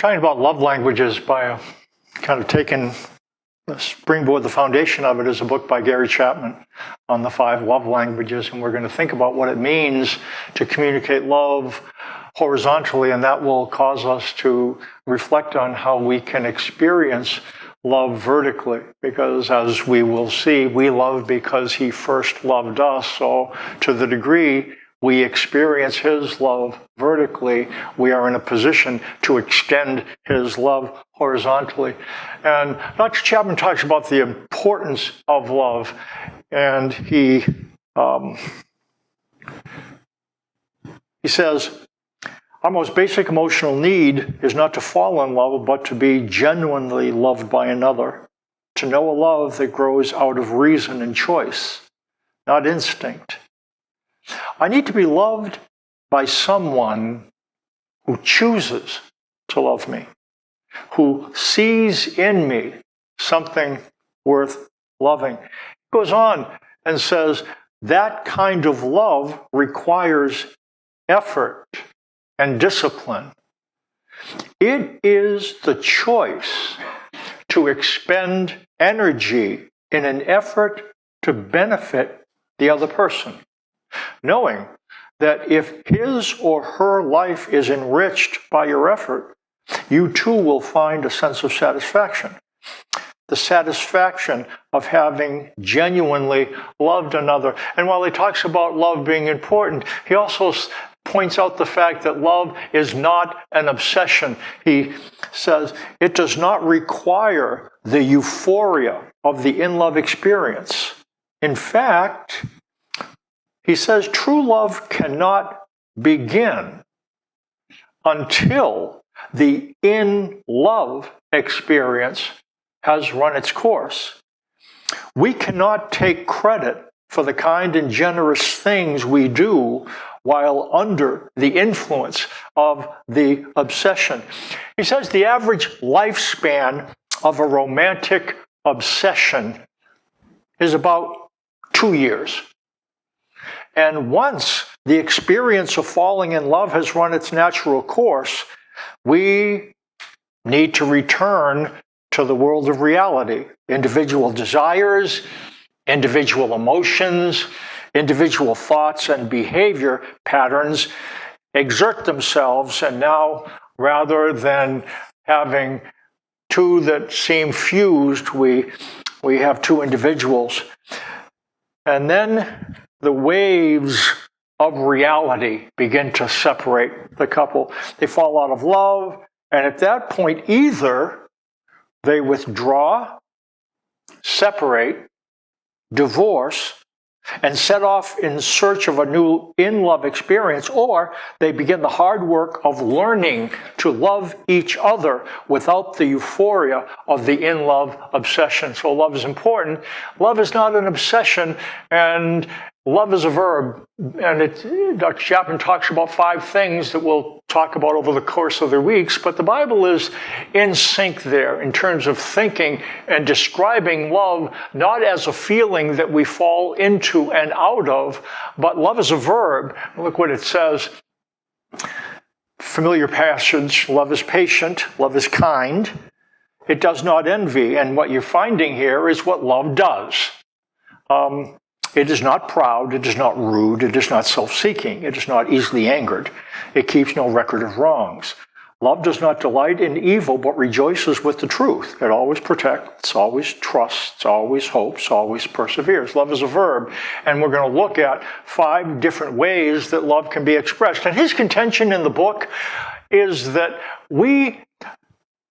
talking about love languages by kind of taking the springboard, the foundation of it is a book by Gary Chapman on the 5 love languages, and we're going to think about what it means to communicate love horizontally, and that will cause us to reflect on how we can experience love vertically, because as we will see, we love because he first loved us. So to the degree we experience his love vertically, we are in a position to extend his love horizontally. And Dr. Chapman talks about the importance of love, and he says, our most basic emotional need is not to fall in love, but to be genuinely loved by another, to know a love that grows out of reason and choice, not instinct. I need to be loved by someone who chooses to love me, who sees in me something worth loving. He goes on and says that kind of love requires effort and discipline. It is the choice to expend energy in an effort to benefit the other person, knowing that if his or her life is enriched by your effort, you too will find a sense of satisfaction. The satisfaction of having genuinely loved another. And while he talks about love being important, he also points out the fact that love is not an obsession. He says it does not require the euphoria of the in-love experience. In fact, he says true love cannot begin until the in-love experience has run its course. We cannot take credit for the kind and generous things we do while under the influence of the obsession. He says the average lifespan of a romantic obsession is about 2 years. And once the experience of falling in love has run its natural course, we need to return to the world of reality. Individual desires, individual emotions, individual thoughts and behavior patterns exert themselves, and now rather than having two that seem fused, we have two individuals. And then the waves of reality begin to separate the couple. They fall out of love, and at that point either they withdraw, separate, divorce, and set off in search of a new in-love experience, or they begin the hard work of learning to love each other without the euphoria of the in-love obsession. So love is important. Love is not an obsession, and love is a verb. And Dr. Chapman talks about 5 things that we'll talk about over the course of the weeks, but the Bible is in sync there in terms of thinking and describing love not as a feeling that we fall into and out of, but love is a verb. Look what it says. Familiar passage, love is patient, love is kind, it does not envy. And what you're finding here is what love does. It is not proud, it is not rude, it is not self-seeking, it is not easily angered, it keeps no record of wrongs. Love does not delight in evil, but rejoices with the truth. It always protects, always trusts, always hopes, always perseveres. Love is a verb, and we're going to look at 5 different ways that love can be expressed. And his contention in the book is that we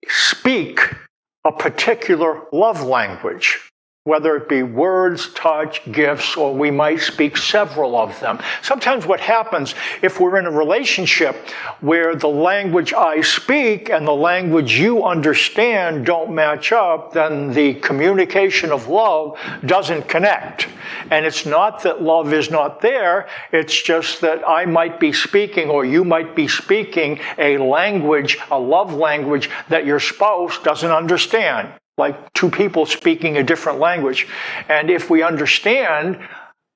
speak a particular love language, whether it be words, touch, gifts, or we might speak several of them. Sometimes what happens if we're in a relationship where the language I speak and the language you understand don't match up, then the communication of love doesn't connect. And it's not that love is not there, it's just that I might be speaking or you might be speaking a language, a love language that your spouse doesn't understand. Like 2 people speaking a different language. And if we understand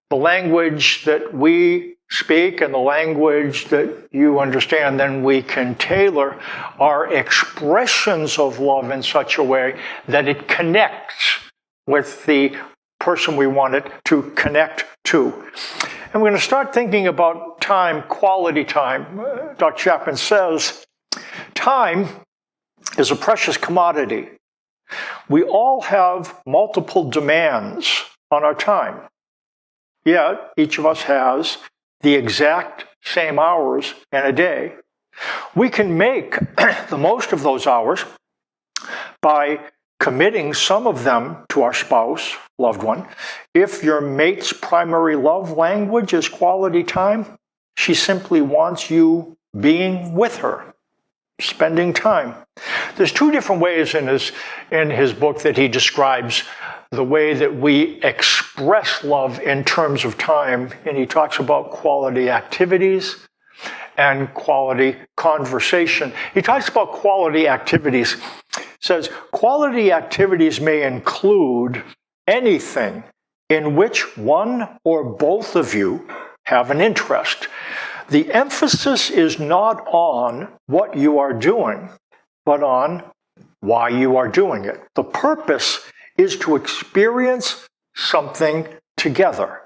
the language that we speak in the language that you understand, then we can tailor our expressions of love in such a way that it connects with the person we want it to connect to. And we're going to start thinking about time, quality time. Dr. Chapman says, time is a precious commodity. We all have multiple demands on our time. Yet, each of us has the exact same hours in a day. We can make the most of those hours by committing some of them to our spouse, loved one. If your mate's primary love language is quality time, she simply wants you being with her, spending time. There's two different ways in his book that he describes the way that we express love in terms of time, and he talks about quality activities and quality conversation. He talks about quality activities. He says, quality activities may include anything in which one or both of you have an interest. The emphasis is not on what you are doing, but on why you are doing it. The purpose is to experience something together,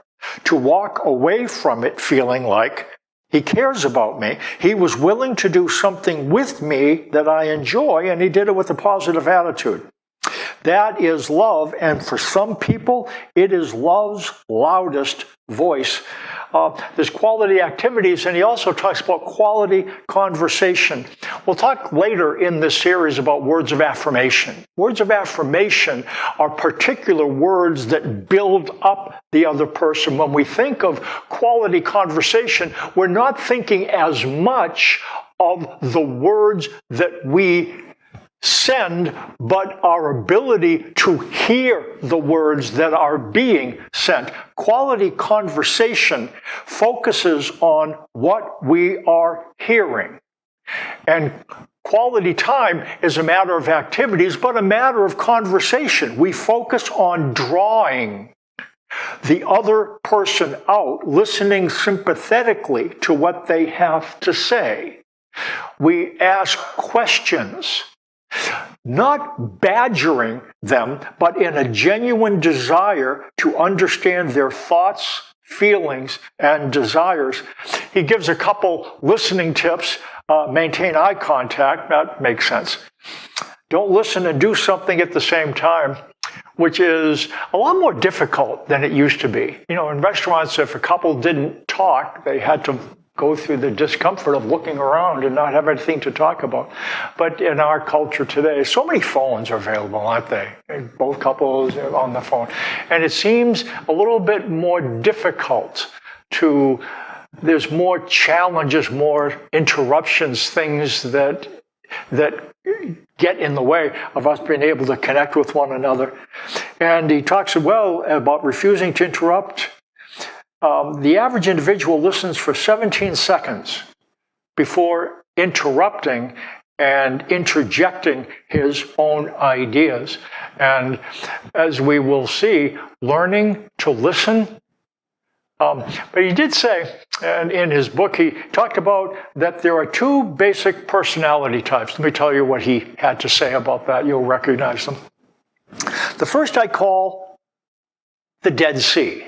to walk away from it feeling like he cares about me. He was willing to do something with me that I enjoy, and he did it with a positive attitude. That is love, and for some people, it is love's loudest voice. There's quality activities, and he also talks about quality conversation. We'll talk later in this series about words of affirmation. Words of affirmation are particular words that build up the other person. When we think of quality conversation, we're not thinking as much of the words that we send, but our ability to hear the words that are being sent. Quality conversation focuses on what we are hearing. And quality time is a matter of activities, but a matter of conversation. We focus on drawing the other person out, listening sympathetically to what they have to say. We ask questions, not badgering them, but in a genuine desire to understand their thoughts, feelings, and desires. He gives a couple listening tips. Maintain eye contact. That makes sense. Don't listen and do something at the same time, which is a lot more difficult than it used to be. You know, in restaurants, if a couple didn't talk, they had to go through the discomfort of looking around and not have anything to talk about. But in our culture today, so many phones are available, aren't they? Both couples are on the phone. And it seems a little bit more difficult there's more challenges, more interruptions, things that get in the way of us being able to connect with one another. And he talks about refusing to interrupt. The average individual listens for 17 seconds before interrupting and interjecting his own ideas. And as we will see, learning to listen. But he did say, and in his book, he talked about that there are two basic personality types. Let me tell you what he had to say about that. You'll recognize them. The first I call the Dead Sea.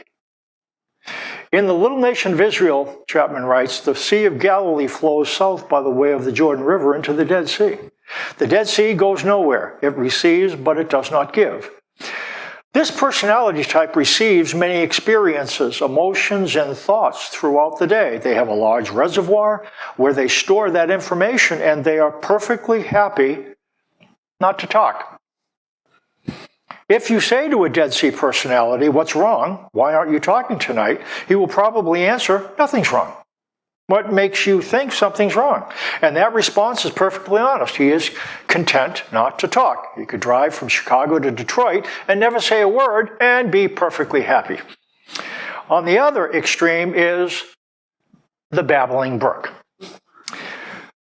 In the little nation of Israel, Chapman writes, the Sea of Galilee flows south by the way of the Jordan River into the Dead Sea. The Dead Sea goes nowhere. It receives, but it does not give. This personality type receives many experiences, emotions, and thoughts throughout the day. They have a large reservoir where they store that information, and they are perfectly happy not to talk. If you say to a Dead Sea personality, what's wrong? Why aren't you talking tonight? He will probably answer, nothing's wrong. What makes you think something's wrong? And that response is perfectly honest. He is content not to talk. He could drive from Chicago to Detroit and never say a word and be perfectly happy. On the other extreme is the babbling brook.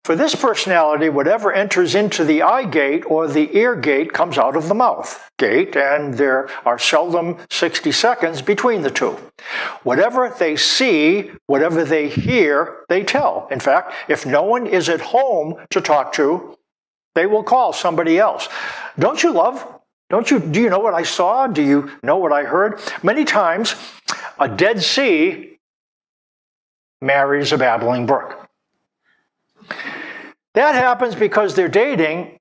For this personality, whatever enters into the eye gate or the ear gate comes out of the mouth gate, and there are seldom 60 seconds between the two. Whatever they see, whatever they hear, they tell. In fact, if no one is at home to talk to, they will call somebody else. Do you know what I saw? Do you know what I heard? Many times, a Dead Sea marries a babbling brook. That happens because they're dating,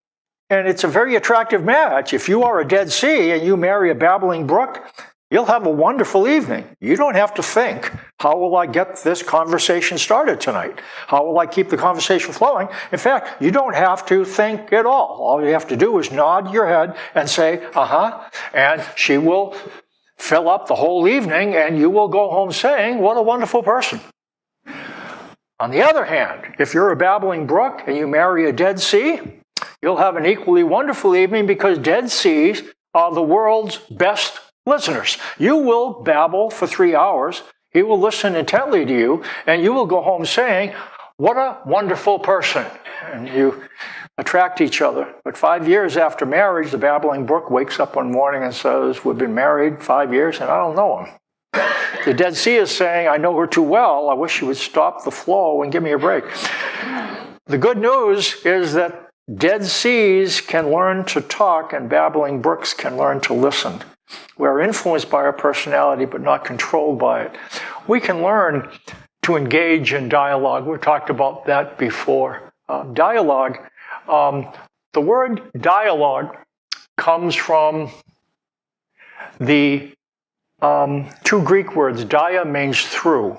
and it's a very attractive match. If you are a Dead Sea and you marry a babbling brook, you'll have a wonderful evening. You don't have to think, how will I get this conversation started tonight? How will I keep the conversation flowing? In fact, you don't have to think at all. All you have to do is nod your head and say, uh-huh, and she will fill up the whole evening, and you will go home saying, what a wonderful person. On the other hand, if you're a babbling brook and you marry a Dead Sea, you'll have an equally wonderful evening, because Dead Seas are the world's best listeners. You will babble for 3 hours, he will listen intently to you, and you will go home saying, what a wonderful person. And you attract each other. But 5 years after marriage, the babbling brook wakes up one morning and says, we've been married 5 years and I don't know him. The Dead Sea is saying, I know her too well. I wish she would stop the flow and give me a break. The good news is that Dead Seas can learn to talk and babbling brooks can learn to listen. We're influenced by our personality but not controlled by it. We can learn to engage in dialogue. We've talked about that before. Dialogue, the word dialogue comes from the two Greek words. Dia means through,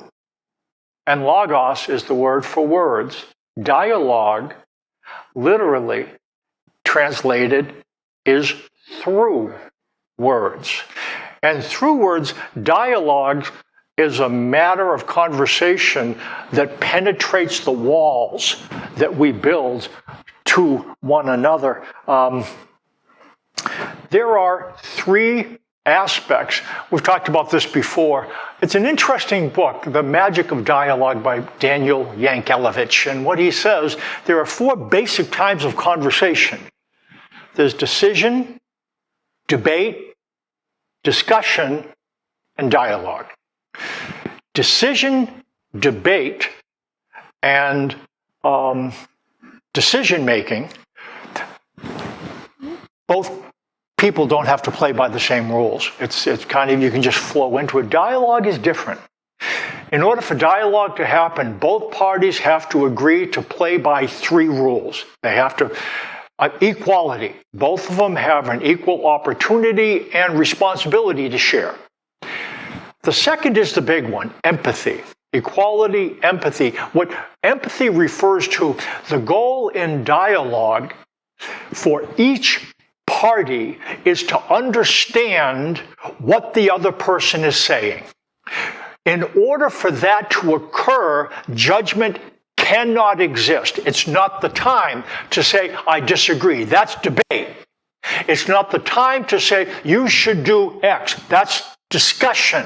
and logos is the word for words. Dialogue, literally translated, is through words. And through words, dialogue is a matter of conversation that penetrates the walls that we build to one another. There are three aspects. We've talked about this before. It's an interesting book, The Magic of Dialogue by Daniel Yankelevich. And what he says, there are four basic types of conversation. There's decision, debate, discussion, and dialogue. Decision, debate, and decision-making, both people don't have to play by the same rules. It's kind of, you can just flow into it. Dialogue is different. In order for dialogue to happen, both parties have to agree to play by three rules. They have to, equality. Both of them have an equal opportunity and responsibility to share. The second is the big one, empathy. Equality, empathy. What empathy refers to, the goal in dialogue for each party is to understand what the other person is saying. In order for that to occur, judgment cannot exist. It's not the time to say, I disagree. That's debate. It's not the time to say, you should do X. That's discussion.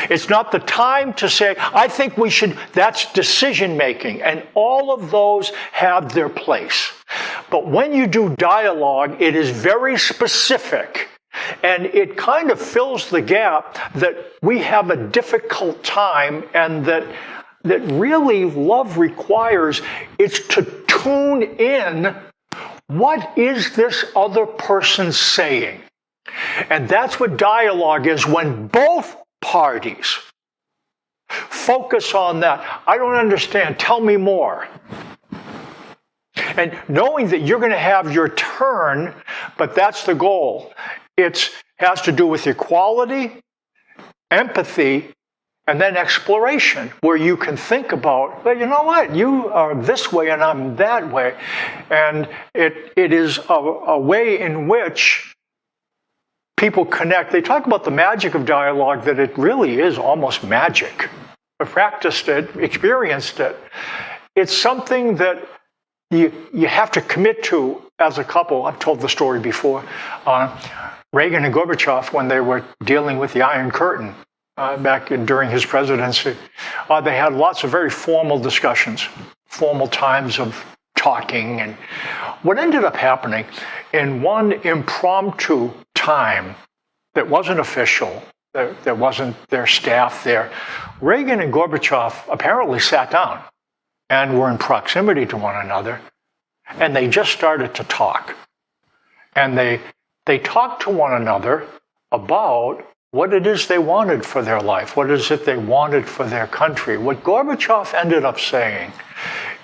It's not the time to say, I think we should. That's decision making. And all of those have their place. But when you do dialogue, it is very specific. And it kind of fills the gap that we have a difficult time, and that really love requires. It's to tune in, what is this other person saying? And that's what dialogue is, when both parties focus on that. I don't understand. Tell me more. And knowing that you're going to have your turn, but that's the goal. It has to do with equality, empathy, and then exploration, where you can think about, well, you know what? You are this way and I'm that way. And it is a way in which people connect. They talk about the magic of dialogue, that it really is almost magic. I've practiced it, experienced it. It's something that you have to commit to as a couple. I've told the story before. Reagan and Gorbachev, when they were dealing with the Iron Curtain during his presidency, they had lots of very formal discussions, formal times of talking. And what ended up happening in one impromptu time that wasn't official, there wasn't their staff there, Reagan and Gorbachev apparently sat down and were in proximity to one another, and they just started to talk. And they talked to one another about what it is they wanted for their life, what is it they wanted for their country. What Gorbachev ended up saying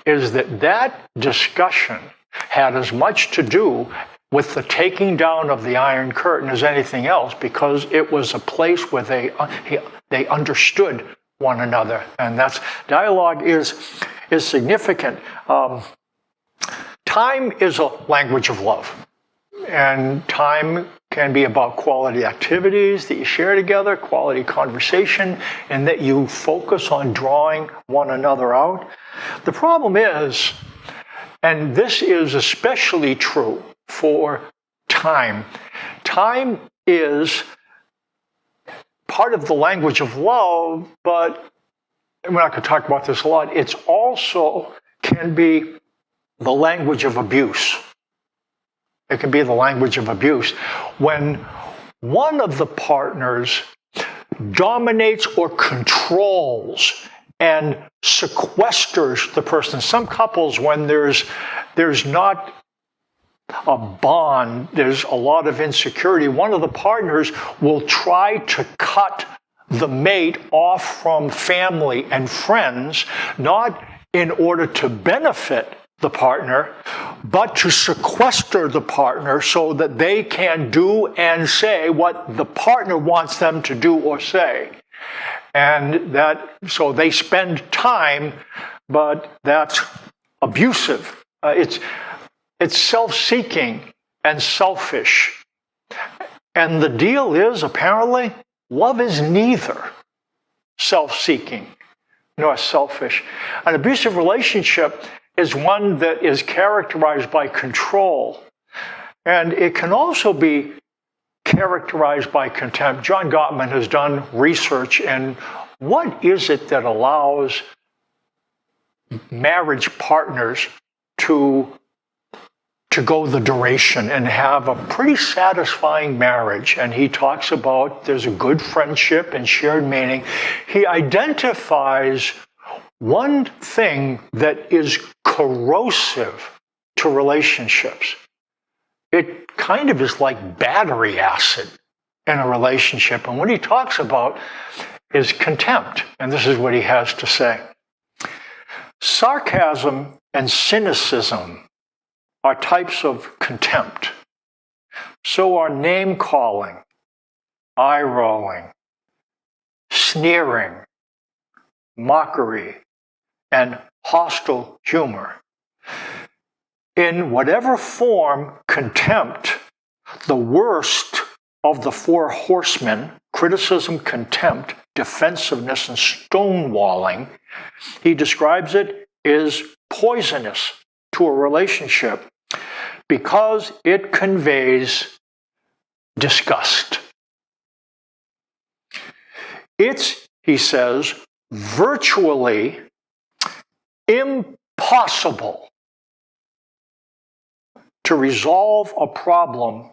is that discussion had as much to do with the taking down of the Iron Curtain as anything else, because it was a place where they understood one another. And that's dialogue is significant. Time is a language of love. And time can be about quality activities that you share together, quality conversation, and that you focus on drawing one another out. The problem is, and this is especially true for time, time is part of the language of love, but we're not going to talk about this a lot. It's also can be the language of abuse. It can be the language of abuse when one of the partners dominates or controls and sequesters the person. Some couples, when there's not a bond, there's a lot of insecurity, one of the partners will try to cut the mate off from family and friends, not in order to benefit the partner, but to sequester the partner so that they can do and say what the partner wants them to do or say. And so they spend time, but that's abusive. It's self-seeking and selfish. And the deal is, apparently, love is neither self-seeking nor selfish. An abusive relationship is one that is characterized by control. And it can also be characterized by contempt. John Gottman has done research in what is it that allows marriage partners to go the duration and have a pretty satisfying marriage. And he talks about there's a good friendship and shared meaning. He identifies one thing that is corrosive to relationships. It kind of is like battery acid in a relationship. And what he talks about is contempt. And this is what he has to say. Sarcasm and cynicism are types of contempt. So are name-calling, eye-rolling, sneering, mockery, and hostile humor. In whatever form, contempt, the worst of the four horsemen, criticism, contempt, defensiveness, and stonewalling, he describes it as poisonous to a relationship because it conveys disgust. It's, he says, virtually impossible to resolve a problem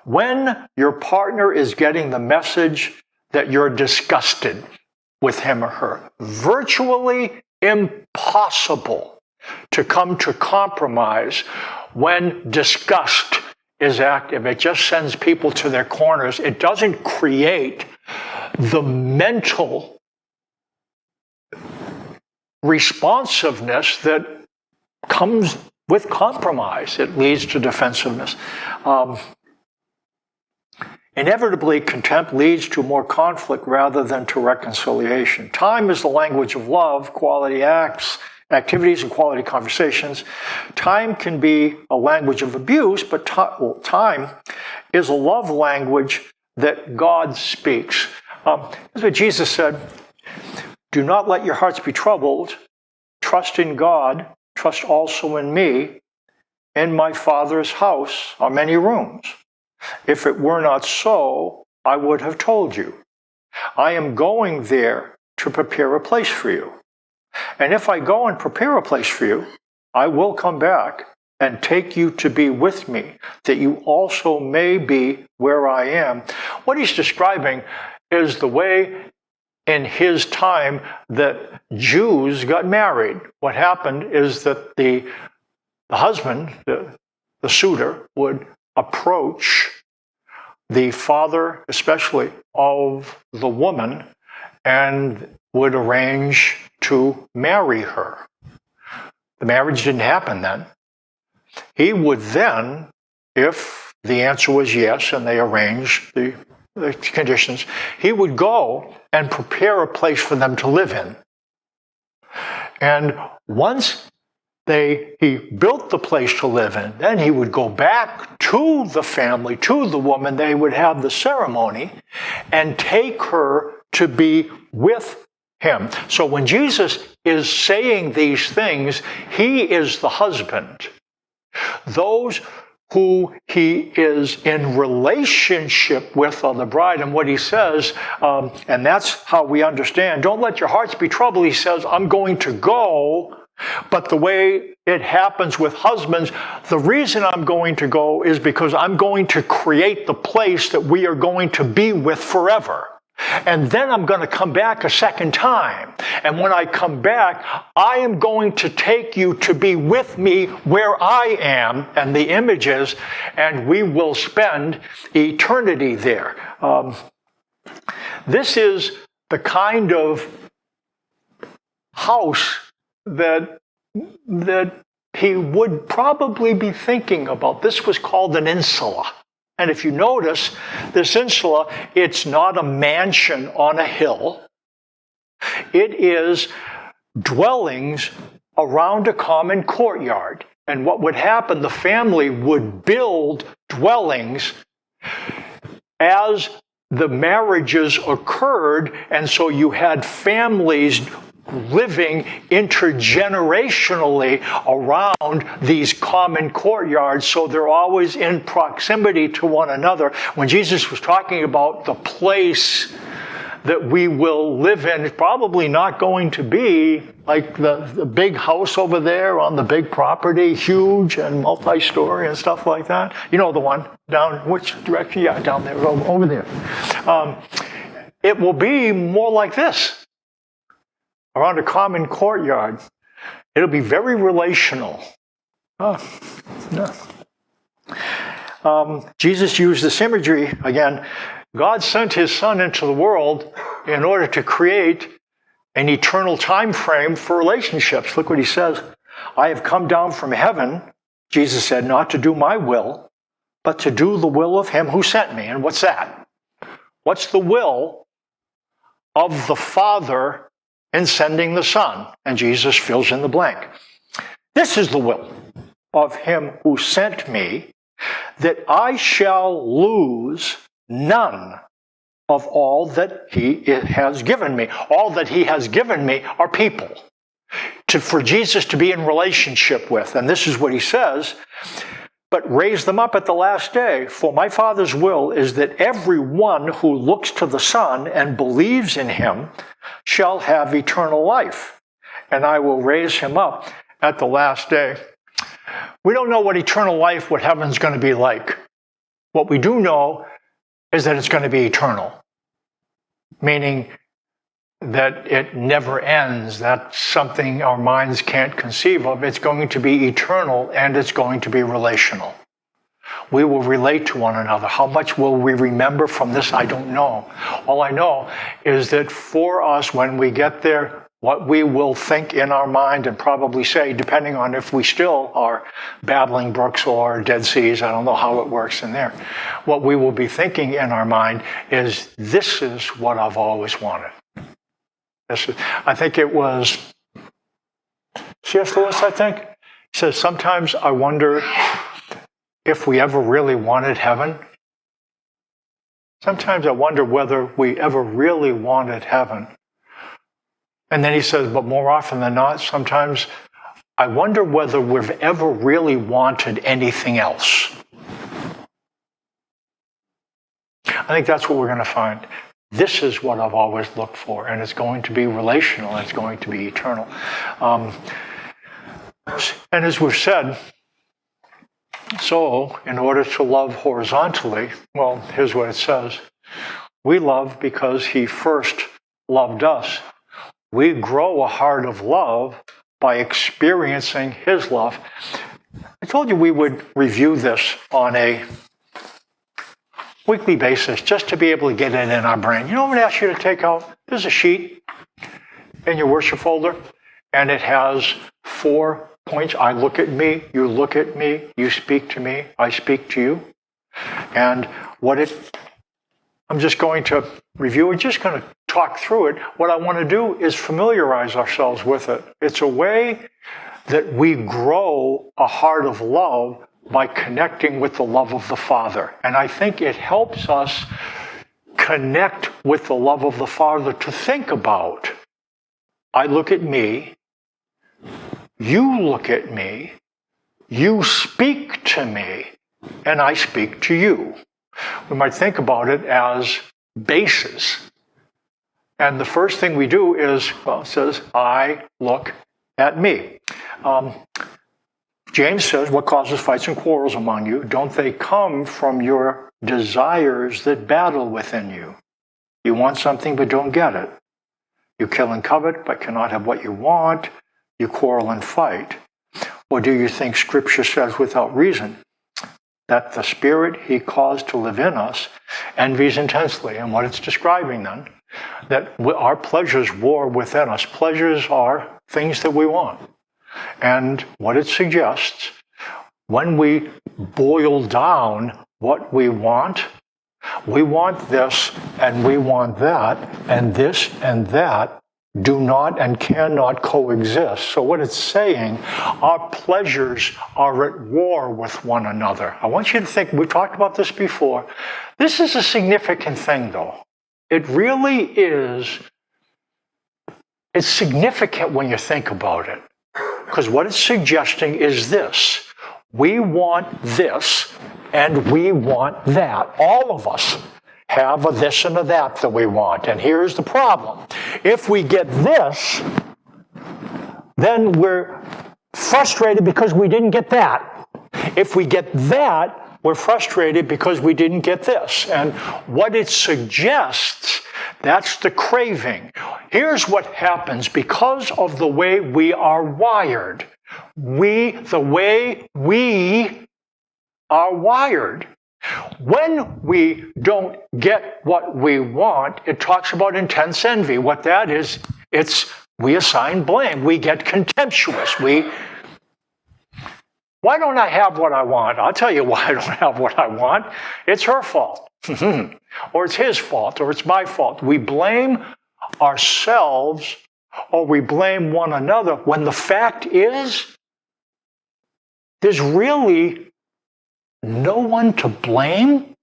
when your partner is getting the message that you're disgusted with him or her. Virtually impossible to come to compromise when disgust is active. It just sends people to their corners. It doesn't create the mental responsiveness that comes with compromise. It leads to defensiveness. Inevitably, contempt leads to more conflict rather than to reconciliation. Time is the language of love, quality activities, and quality conversations. Time can be a language of abuse, but time is a love language that God speaks. That's what Jesus said. Do not let your hearts be troubled. Trust in God. Trust also in me. In my Father's house are many rooms. If it were not so, I would have told you. I am going there to prepare a place for you. And if I go and prepare a place for you, I will come back and take you to be with me, that you also may be where I am. What he's describing is the way in his time that Jews got married. What happened is that the husband, the suitor, would approach the father, especially of the woman, and would arrange to marry her. The marriage didn't happen then. He would then, if the answer was yes and they arranged the conditions, he would go and prepare a place for them to live in. And once he built the place to live in, then he would go back to the family, to the woman. They would have the ceremony and take her to be with him. So when Jesus is saying these things, he is the husband. Those who he is in relationship with are the bride. And what he says, and that's how we understand, don't let your hearts be troubled. He says, I'm going to go. But the way it happens with husbands, the reason I'm going to go is because I'm going to create the place that we are going to be with forever. And then I'm going to come back a second time. And when I come back, I am going to take you to be with me where I am, and the images, and we will spend eternity there. This is the kind of house that he would probably be thinking about. This was called an insula. And if you notice, this insula, it's not a mansion on a hill. It is dwellings around a common courtyard. And what would happen, the family would build dwellings as the marriages occurred, and so you had families living intergenerationally around these common courtyards, so they're always in proximity to one another. When Jesus was talking about the place that we will live in, it's probably not going to be like the big house over there on the big property, huge and multi-story and stuff like that. You know the one down, which direction? Yeah, down there, over there. It will be more like this, around a common courtyard. It'll be very relational. Jesus used this imagery again. God sent his Son into the world in order to create an eternal time frame for relationships. Look what he says. I have come down from heaven, Jesus said, not to do my will, but to do the will of him who sent me. And what's that? What's the will of the Father in sending the Son? And Jesus fills in the blank. This is the will of him who sent me, that I shall lose none of all that he has given me. All that he has given me are people for Jesus to be in relationship with. And this is what he says, but raise them up at the last day. For my Father's will is that everyone who looks to the Son and believes in him shall have eternal life, and I will raise him up at the last day. We don't know what eternal life, what heaven's going to be like. What we do know is that it's going to be eternal, meaning that it never ends. That's something our minds can't conceive of. It's going to be eternal, and it's going to be relational. We will relate to one another. How much will we remember from this? I don't know. All I know is that for us, when we get there, what we will think in our mind and probably say, depending on if we still are babbling brooks or dead seas, I don't know how it works in there, what we will be thinking in our mind is, this is what I've always wanted. I think it was C.S. Lewis, I think. He says, sometimes I wonder if we ever really wanted heaven. Sometimes I wonder whether we ever really wanted heaven. And then he says, but more often than not, sometimes I wonder whether we've ever really wanted anything else. I think that's what we're going to find. This is what I've always looked for, and it's going to be relational, and it's going to be eternal. And as we've said, so in order to love horizontally, well, here's what it says. We love because he first loved us. We grow a heart of love by experiencing his love. I told you we would review this on a weekly basis just to be able to get it in our brain. You know what I'm going to ask you to take out? There's a sheet in your worship folder, and it has 4 points. I look at me, you look at me, you speak to me, I speak to you. And I'm just going to review it, just going to talk through it. What I want to do is familiarize ourselves with it. It's a way that we grow a heart of love by connecting with the love of the Father. And I think it helps us connect with the love of the Father to think about, I look at me, you look at me, you speak to me, and I speak to you. We might think about it as bases. And the first thing we do is, well, it says, I look at me. James says, what causes fights and quarrels among you? Don't they come from your desires that battle within you? You want something but don't get it. You kill and covet but cannot have what you want. You quarrel and fight. Or do you think Scripture says without reason that the Spirit he caused to live in us envies intensely? And what it's describing then, that our pleasures war within us. Pleasures are things that we want. And what it suggests, when we boil down what we want this and we want that, and this and that do not and cannot coexist. So what it's saying, our pleasures are at war with one another. I want you to think, we've talked about this before. This is a significant thing, though. It really is. It's significant when you think about it. Because what it's suggesting is this. We want this and we want that. All of us have a this and a that we want. And here's the problem. If we get this, then we're frustrated because we didn't get that. If we get that, we're frustrated because we didn't get this. And what it suggests, that's the craving. Here's what happens because of the way we are wired. The way we are wired. When we don't get what we want, it talks about intense envy. What that is, we assign blame. We get contemptuous. Why don't I have what I want? I'll tell you why I don't have what I want. It's her fault. Or it's his fault, or it's my fault. We blame ourselves, or we blame one another, when the fact is, there's really no one to blame,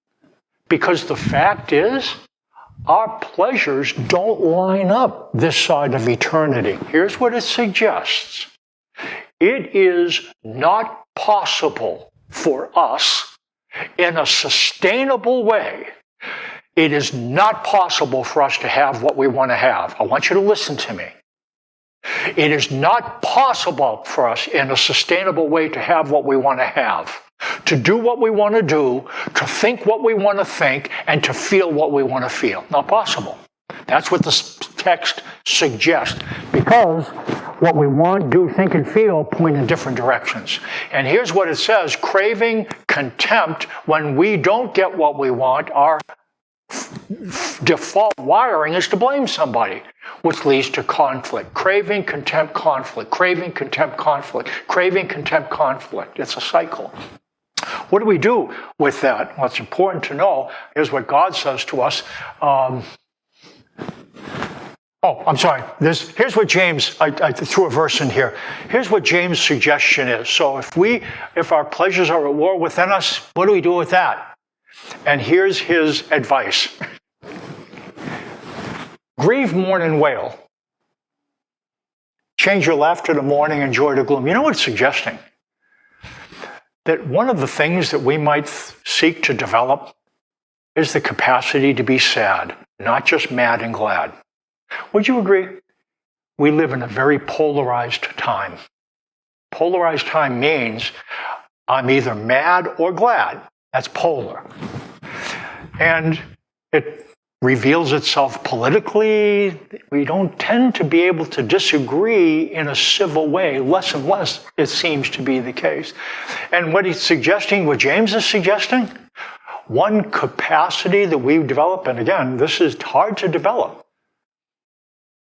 because the fact is, our pleasures don't line up this side of eternity. Here's what it suggests. It is not possible for us in a sustainable way. It is not possible for us to have what we want to have. I want you to listen to me. It is not possible for us in a sustainable way to have what we want to have, to do what we want to do, to think what we want to think, and to feel what we want to feel. Not possible. That's what this text suggests, because what we want, do, think, and feel point in different directions. And here's what it says. Craving, contempt, when we don't get what we want, our default wiring is to blame somebody, which leads to conflict. Craving, contempt, conflict. Craving, contempt, conflict. Craving, contempt, conflict. It's a cycle. What do we do with that? Well, it's important to know. Here's what God says to us. I'm sorry. Here's what James, I threw a verse in here. Here's what James' suggestion is. So if our pleasures are at war within us, what do we do with that? And here's his advice. Grieve, mourn, and wail. Change your laughter to mourning and joy to gloom. You know what it's suggesting? That one of the things that we might seek to develop is the capacity to be sad, not just mad and glad. Would you agree? We live in a very polarized time. Polarized time means I'm either mad or glad. That's polar. And it reveals itself politically. We don't tend to be able to disagree in a civil way. Less and less, it seems to be the case. And what he's suggesting, what James is suggesting, one capacity that we've developed, and again, this is hard to develop,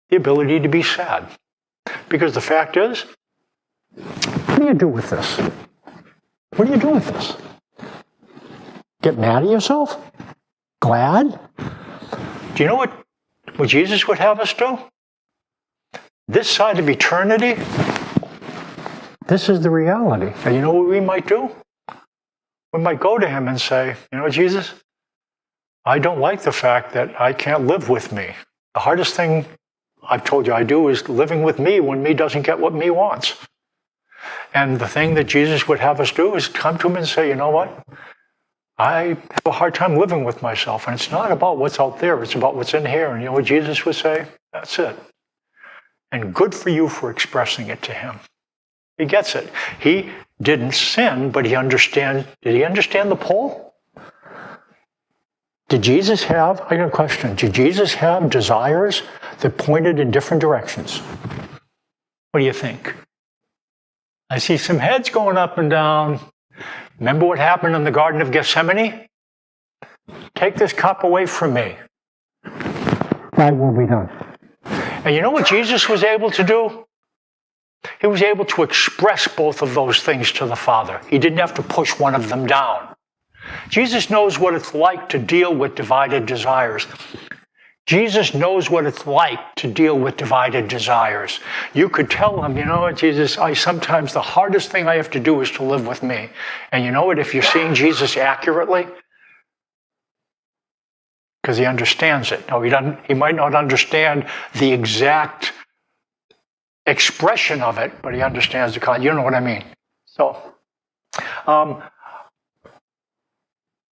the ability to be sad. Because the fact is, what do you do with this? What do you do with this? Get mad at yourself? Glad? Do you know what Jesus would have us do? This side of eternity, this is the reality. And you know what we might do? We might go to him and say, you know, Jesus, I don't like the fact that I can't live with me. The hardest thing I've told you I do is living with me when me doesn't get what me wants. And the thing that Jesus would have us do is come to him and say, you know what? I have a hard time living with myself. And it's not about what's out there. It's about what's in here. And you know what Jesus would say? That's it. And good for you for expressing it to him. He gets it. He didn't sin, but he understands. Did he understand the pull? Did Jesus have, I got a question. Did Jesus have desires that pointed in different directions? What do you think? I see some heads going up and down. Remember what happened in the Garden of Gethsemane? Take this cup away from me. Thy will be done. And you know what Jesus was able to do? He was able to express both of those things to the Father. He didn't have to push one of them down. Jesus knows what it's like to deal with divided desires. Jesus knows what it's like to deal with divided desires. You could tell him, you know what, Jesus, sometimes the hardest thing I have to do is to live with me. And you know what, if you're seeing Jesus accurately, because he understands it. No, he might not understand the exact expression of it, but he understands the concept. You know what I mean. So,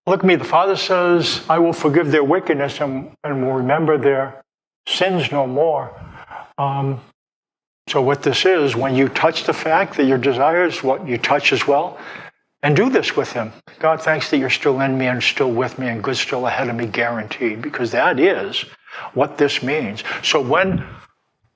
look at me, the Father says, I will forgive their wickedness and will remember their sins no more. So what this is, when you touch the fact that your desire is what you touch as well, and do this with him. God, thanks that you're still in me and still with me and good's still ahead of me, guaranteed, because that is what this means. So when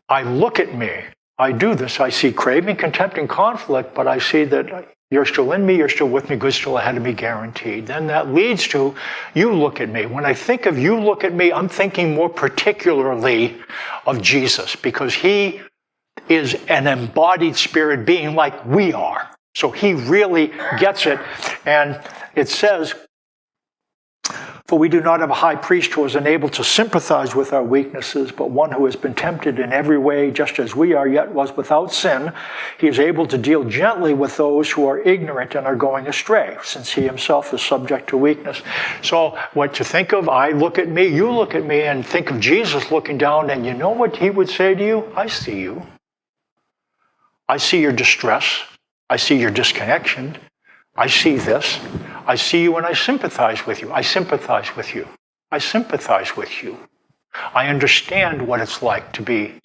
I look at me, I do this. I see craving, contempt, and conflict, but I see that you're still in me, you're still with me, good's still ahead of me, guaranteed. Then that leads to, you look at me. When I think of you look at me, I'm thinking more particularly of Jesus, because he is an embodied spirit being like we are. So he really gets it. And it says, for we do not have a high priest who is unable to sympathize with our weaknesses, but one who has been tempted in every way, just as we are, yet was without sin. He is able to deal gently with those who are ignorant and are going astray, since he himself is subject to weakness. So what to think of, I look at me, you look at me, and think of Jesus looking down, and you know what he would say to you? I see you. I see your distress. I see your disconnection. I see this. I see you and I sympathize with you. I sympathize with you. I sympathize with you. I understand what it's like to be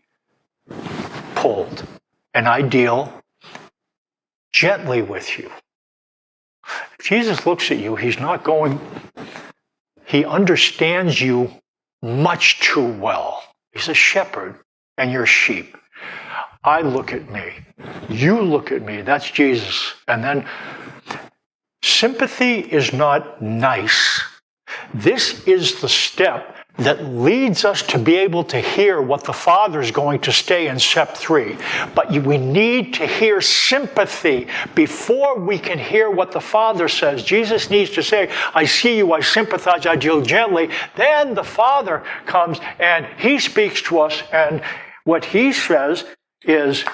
pulled. And I deal gently with you. If Jesus looks at you, he's not going, he understands you much too well. He's a shepherd and you're sheep. I look at me. You look at me. That's Jesus. And then sympathy is not nice. This is the step that leads us to be able to hear what the Father is going to say in step 3. But we need to hear sympathy before we can hear what the Father says. Jesus needs to say, I see you, I sympathize, I deal gently. Then the Father comes and he speaks to us, and what he says is,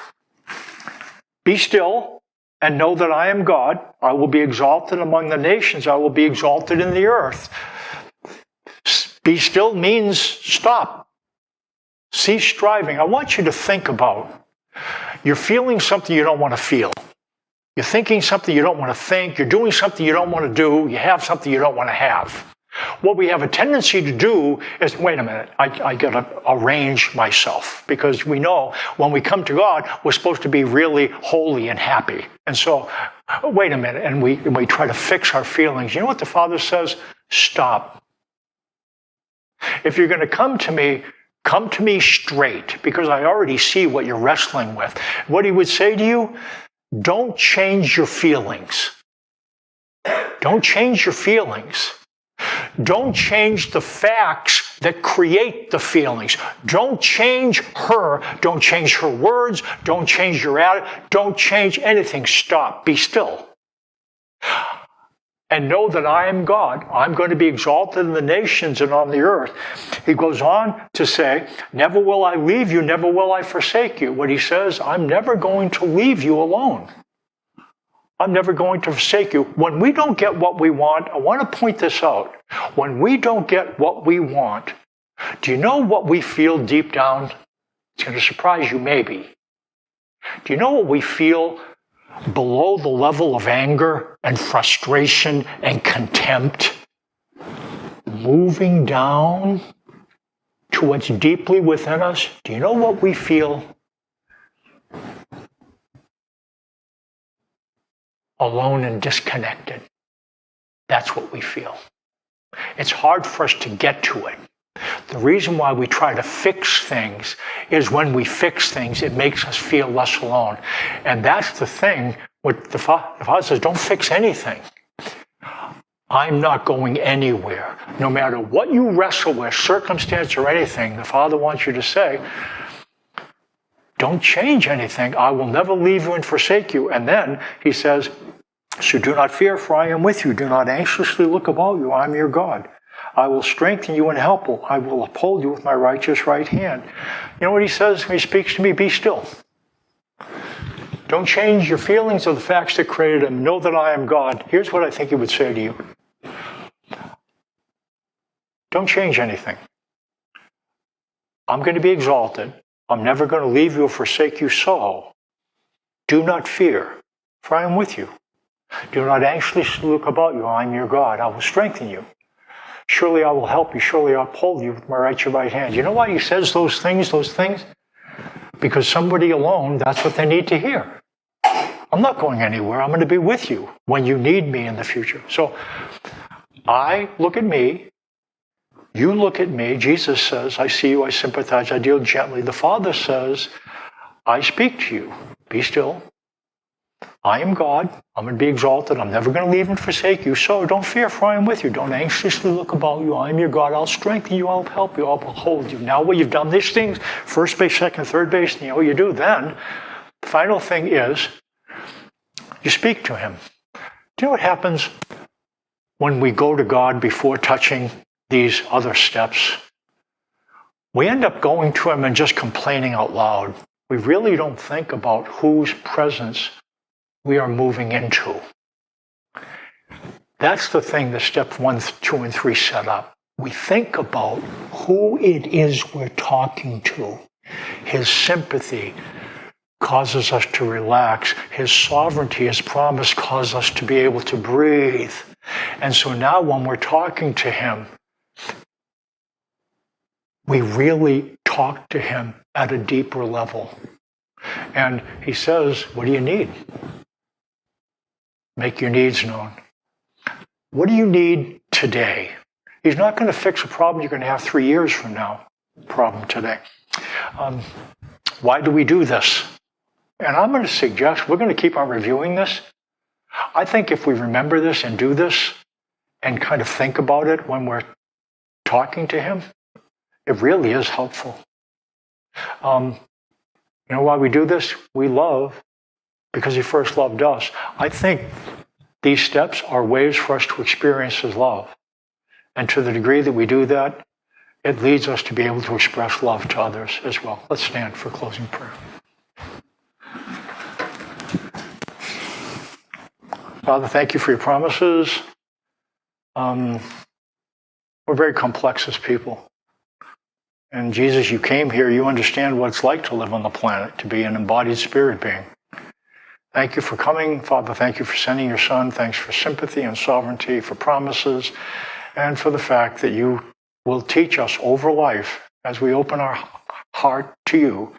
be still and know that I am God. I will be exalted among the nations. I will be exalted in the earth. Be still means stop. Cease striving. I want you to think about, you're feeling something you don't want to feel. You're thinking something you don't want to think. You're doing something you don't want to do. You have something you don't want to have. What we have a tendency to do is, wait a minute, I got to arrange myself, because we know when we come to God, we're supposed to be really holy and happy. And so, wait a minute, and we try to fix our feelings. You know what the Father says? Stop. If you're going to come to me straight, because I already see what you're wrestling with. What he would say to you, don't change your feelings. Don't change your feelings. Don't change the facts that create the feelings. Don't change her. Don't change her words. Don't change your attitude. Don't change anything. Stop. Be still. And know that I am God. I'm going to be exalted in the nations and on the earth. He goes on to say, never will I leave you, never will I forsake you. What he says, I'm never going to leave you alone. I'm never going to forsake you. When we don't get what we want, I want to point this out. When we don't get what we want, do you know what we feel deep down? It's going to surprise you, maybe. Do you know what we feel below the level of anger and frustration and contempt? Moving down to what's deeply within us. Do you know what we feel? Alone and disconnected. That's what we feel. It's hard for us to get to it. The reason why we try to fix things is when we fix things, it makes us feel less alone. And that's the thing. What the Father says, don't fix anything. I'm not going anywhere. No matter what you wrestle with, circumstance or anything, the Father wants you to say, don't change anything. I will never leave you and forsake you. And then he says, so do not fear, for I am with you. Do not anxiously look about you. I am your God. I will strengthen you and help you. I will uphold you with my righteous right hand. You know what he says when he speaks to me? Be still. Don't change your feelings of the facts that created him. Know that I am God. Here's what I think he would say to you. Don't change anything. I'm going to be exalted. I'm never going to leave you or forsake you. So do not fear, for I am with you. Do not anxiously look about you. I am your God. I will strengthen you. Surely I will help you. Surely I'll uphold you with my righteous right hand. You know why he says those things? Because somebody alone, that's what they need to hear. I'm not going anywhere. I'm going to be with you when you need me in the future. So I look at me. You look at me. Jesus says, I see you. I sympathize. I deal gently. The Father says, I speak to you. Be still. I am God. I'm going to be exalted. I'm never going to leave and forsake you. So don't fear, for I am with you. Don't anxiously look about you. I am your God. I'll strengthen you. I'll help you. I'll uphold you. Now, when you've done these things, first base, second, third base, and you know what you do then, the final thing is you speak to him. Do you know what happens when we go to God before touching these other steps? We end up going to him and just complaining out loud. We really don't think about whose presence we are moving into. That's the thing that steps 1, 2, and 3 set up. We think about who it is we're talking to. His sympathy causes us to relax. His sovereignty, his promise, causes us to be able to breathe. And so now when we're talking to him, we really talk to him at a deeper level. And he says, what do you need? Make your needs known. What do you need today? He's not going to fix a problem you're going to have 3 years from now. Problem today. Why do we do this? And I'm going to suggest we're going to keep on reviewing this. I think if we remember this and do this and kind of think about it when we're talking to him, it really is helpful. You know why we do this? We love because he first loved us. I think these steps are ways for us to experience his love. And to the degree that we do that, it leads us to be able to express love to others as well. Let's stand for closing prayer. Father, thank you for your promises. We're very complex as people. And Jesus, you came here, you understand what it's like to live on the planet, to be an embodied spirit being. Thank you for coming, Father. Thank you for sending your Son. Thanks for sympathy and sovereignty, for promises. and for the fact that you will teach us over life as we open our heart to you,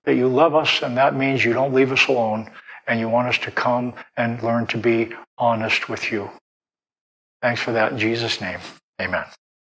that you love us, and that means you don't leave us alone, and you want us to come and learn to be honest with you. Thanks for that in Jesus' name. Amen.